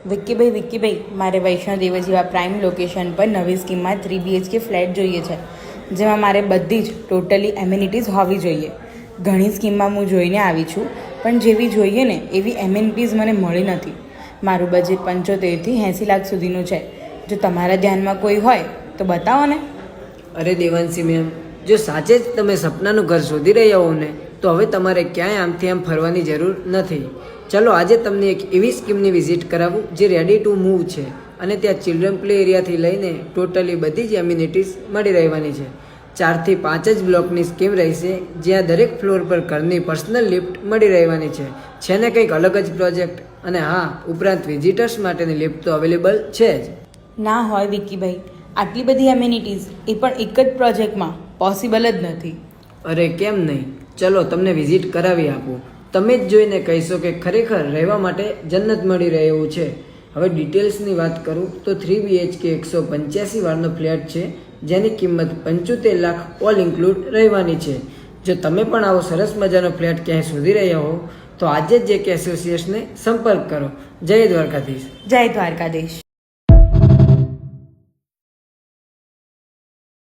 વિક્કીભાઈ મારે વૈષ્ણોદેવી જેવા prime location પર નવી સ્કીમમાં 3 BHK ફ્લેટ જોઈએ છે, જેમાં મારે બધી જ ટોટલી એમ્યુનિટીઝ હોવી જોઈએ. ઘણી સ્કીમમાં હું જોઈને આવી છું, પણ જેવી જોઈએ ને એવી એમ્યુનિટીઝ મને મળી નથી. મારું બજેટ 75 થી 80 લાખ સુધીનું છે. જો તમારા ધ્યાનમાં કોઈ હોય તો બતાવો ને. અરે દેવાંશી મેમ, જો સાચે જ તમે સપનાનું ઘર શોધી રહ્યા હો ને, તો હવે તમારે ક્યાંય આમથી આમ ફરવાની જરૂર નથી. ચલો આજે તમને એક એવી સ્કીમની વિઝિટ કરાવું જે રેડી ટુ મૂવ છે, અને ત્યાં ચિલ્ડ્રન પ્લે એરિયાથી લઈને ટોટલી બધી જ એમ્યુનિટીઝ મળી રહેવાની છે. 4 થી 5 જ બ્લોકની સ્કીમ રહેશે, જ્યાં દરેક ફ્લોર પર ઘરની પર્સનલ લિફ્ટ મળી રહેવાની છે. છે ને કંઈક અલગ જ પ્રોજેક્ટ? અને હા, ઉપરાંત વિઝિટર્સ માટેની લિફ્ટ તો અવેલેબલ છે જ. ના હોય વિક્કીભાઈ, આટલી બધી એમ્યુનિટીઝ એ પણ એક જ પ્રોજેક્ટમાં પોસિબલ જ નથી. અરે કેમ નહીં, ચલો તમને વિઝિટ કરાવી આપું. તમે જ જોઈને કહીશો કે ખરેખર રહેવા માટે જન્નત મળી રહે એવું છે. હવે ડિટેલ્સની વાત કરું તો 3 BHK 185 વારનો ફ્લેટ છે, જેની કિંમત 75 લાખ ઓલ ઇન્ક્લુડ રહેવાની છે. જો તમે પણ આવો સરસ મજાનો ફ્લેટ ક્યાંય શોધી રહ્યા હો તો આજે જ JK એસોસિએટ્સને સંપર્ક કરો. જય દ્વારકાધીશ. જય દ્વારકાધીશ.